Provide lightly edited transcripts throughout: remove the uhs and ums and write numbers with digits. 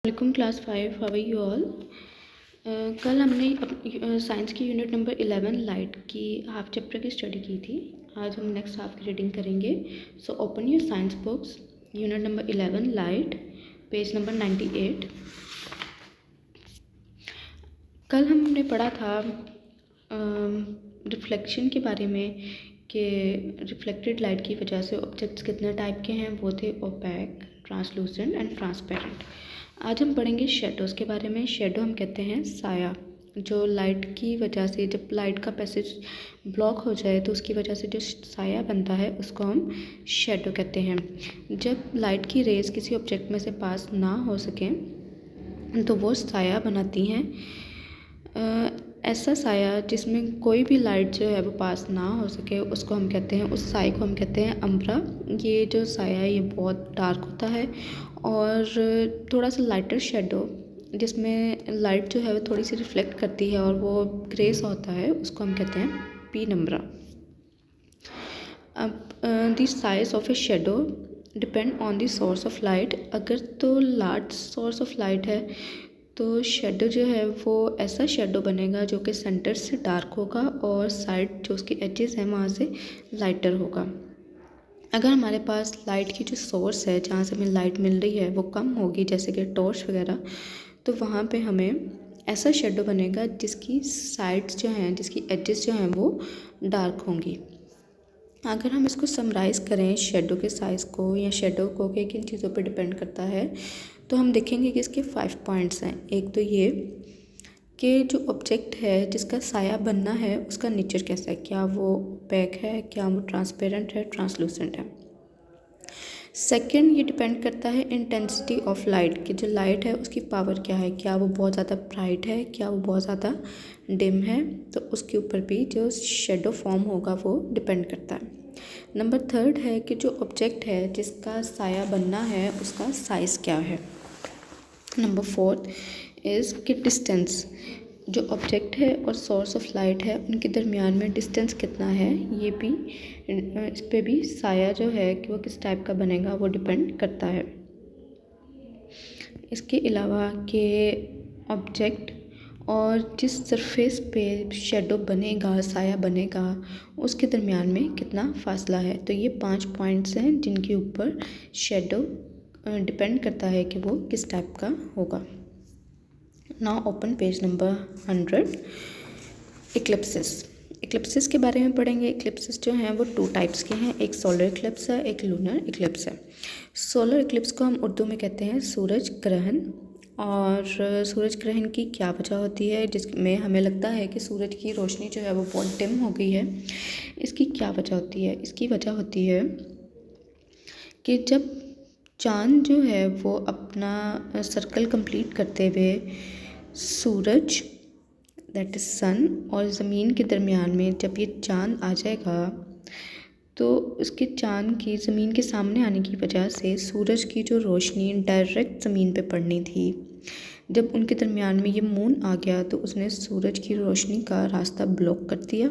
Welcome class 5, how are you all. कल हमने science की यूनिट नंबर 11 लाइट की हाफ चैप्टर की स्टडी की थी। आज हम नेक्स्ट हाफ की रीडिंग करेंगे। So open your science books, unit number 11 light, page number 98। कल हमने पढ़ा था रिफ्लेक्शन के बारे में कि रिफ्लेक्टेड लाइट की वजह से ऑब्जेक्ट्स कितने टाइप के हैं। वो थे ओपैक, ट्रांसलूसेंट एंड ट्रांसपेरेंट। आज हम पढ़ेंगे शेडोज़ के बारे में। शेडो हम कहते हैं साया, जो लाइट की वजह से, जब लाइट का पैसेज ब्लॉक हो जाए तो उसकी वजह से जो साया बनता है उसको हम शेडो कहते हैं। जब लाइट की रेज़ किसी ऑब्जेक्ट में से पास ना हो सकें तो वो साया बनाती हैं। ऐसा साया जिसमें कोई भी लाइट जो है वो पास ना हो सके उसको हम कहते हैं, उस साए को हम कहते हैं अम्ब्रा। ये जो साया है ये बहुत डार्क होता है और थोड़ा सा लाइटर शेडो जिसमें लाइट जो है वो थोड़ी सी रिफ्लेक्ट करती है और वो ग्रे सा होता है, उसको हम कहते हैं पीनम्ब्रा। अब the size of a shadow depend on the source of light. अगर तो लार्ज सोर्स ऑफ लाइट है तो शेडो जो है वो ऐसा शेडो बनेगा जो कि सेंटर से डार्क होगा और साइड जो उसके एजेस हैं वहाँ से लाइटर होगा। अगर हमारे पास लाइट की जो सोर्स है, जहाँ से हमें लाइट मिल रही है, वो कम होगी, जैसे कि टॉर्च वगैरह, तो वहाँ पे हमें ऐसा शेडो बनेगा जिसकी साइड्स जो हैं, जिसकी एजेस जो हैं वो डार्क होंगी। अगर हम इसको समराइज़ करें शेडो के साइज़ को या शेडो को कि किन चीज़ों पर डिपेंड करता है, तो हम देखेंगे कि इसके 5 पॉइंट्स हैं। एक तो ये कि जो ऑब्जेक्ट है जिसका साया बनना है उसका नेचर कैसा है, क्या वो ओपेक है, क्या वो ट्रांसपेरेंट है, ट्रांसलूसेंट है। सेकंड, ये डिपेंड करता है इंटेंसिटी ऑफ लाइट, कि जो लाइट है उसकी पावर क्या है, क्या वो बहुत ज़्यादा ब्राइट है, क्या वो बहुत ज़्यादा डिम है, तो उसके ऊपर भी जो शेडो फॉर्म होगा वो डिपेंड करता है। नंबर थर्ड है कि जो ऑब्जेक्ट है जिसका साया बनना है उसका साइज़ क्या है। नंबर फोर्थ इज़ कि डिस्टेंस, जो ऑब्जेक्ट है और सोर्स ऑफ लाइट है उनके दरमियान में डिस्टेंस कितना है, ये भी, इस पर भी साया जो है कि वो किस टाइप का बनेगा वो डिपेंड करता है। इसके अलावा कि ऑब्जेक्ट और जिस सरफेस पे शेडो बनेगा, साया बनेगा, उसके दरमियान में कितना फासला है। तो ये 5 पॉइंट्स हैं जिनके ऊपर शेडो डिपेंड करता है कि वो किस टाइप का होगा। Now open page number 100। Eclipses के बारे में पढ़ेंगे। इक्लिप्सिस जो हैं वो 2 टाइप्स के हैं, एक सोलर इक्लिप्स है, एक लूनर इक्लिप्स है। सोलर इक्लिप्स को हम उर्दू में कहते हैं सूरज ग्रहण। और सूरज ग्रहण की क्या वजह होती है जिसमें हमें लगता है कि सूरज की रोशनी जो है वो बहुत डिम हो गई है, इसकी क्या वजह होती है। इसकी वजह होती है कि जब चाँद जो है वो अपना सर्कल कंप्लीट करते हुए सूरज, दैट इज़ सन, और ज़मीन के दरमियान में जब ये चाँद आ जाएगा तो उसके चाँद की ज़मीन के सामने आने की वजह से सूरज की जो रोशनी डायरेक्ट ज़मीन पे पड़नी थी, जब उनके दरमियान में ये मून आ गया तो उसने सूरज की रोशनी का रास्ता ब्लॉक कर दिया।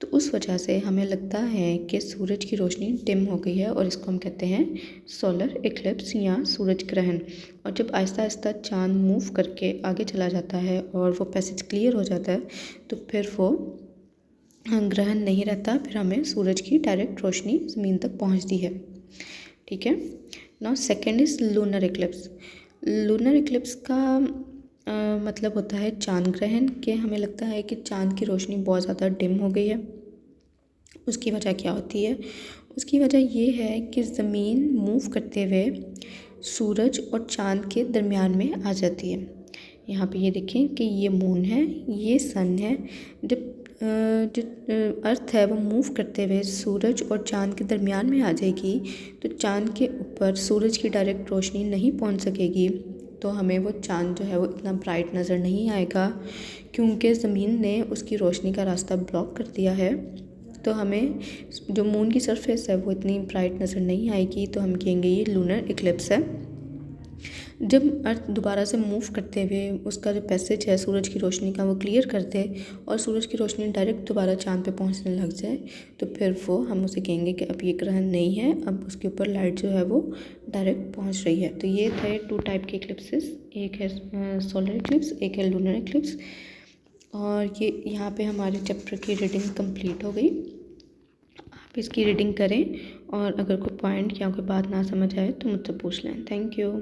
तो उस वजह से हमें लगता है कि सूरज की रोशनी डिम हो गई है और इसको हम कहते हैं सोलर इक्लिप्स या सूरज ग्रहण। और जब आहिस्ता आहिस्ता चाँद मूव करके आगे चला जाता है और वो पैसेज क्लियर हो जाता है तो फिर वो ग्रहण नहीं रहता, फिर हमें सूरज की डायरेक्ट रोशनी ज़मीन तक पहुंचती है। ठीक है। Now second is lunar Eclipse. Lunar Eclipse का मतलब होता है चाँद ग्रहण, के हमें लगता है कि चाँद की रोशनी बहुत ज़्यादा डिम हो गई है। उसकी वजह क्या होती है? उसकी वजह ये है कि ज़मीन मूव करते हुए सूरज और चाँद के दरमियान में आ जाती है। यहाँ पे ये देखें कि ये मून है, ये सन है। जब जो अर्थ है वो मूव करते हुए सूरज और चाँद के दरमियान में आ जाएगी तो चाँद के ऊपर सूरज की डायरेक्ट रोशनी नहीं पहुँच सकेगी, तो हमें वो चाँद जो है वो इतना ब्राइट नज़र नहीं आएगा क्योंकि ज़मीन ने उसकी रोशनी का रास्ता ब्लॉक कर दिया है। तो हमें जो मून की सरफेस है वो इतनी ब्राइट नज़र नहीं आएगी, तो हम कहेंगे ये लूनर इक्लिप्स है। जब अर्थ दोबारा से मूव करते हुए उसका जो पैसेज है सूरज की रोशनी का वो क्लियर कर दे और सूरज की रोशनी डायरेक्ट दोबारा चाँद पे पहुंचने लग जाए तो फिर वो हम उसे कहेंगे कि अब ये ग्रहण नहीं है, अब उसके ऊपर लाइट जो है वो डायरेक्ट पहुंच रही है। तो ये थे 2 टाइप के इक्लिप्सेस, एक है सोलर इक्लिप्स, एक है लूनर इक्लिप्स। और ये यहाँ पे हमारे चैप्टर की रीडिंग कंप्लीट हो गई। आप इसकी रीडिंग करें और अगर कोई पॉइंट या कोई बात ना समझ आए तो मुझसे पूछ लें। Thank you.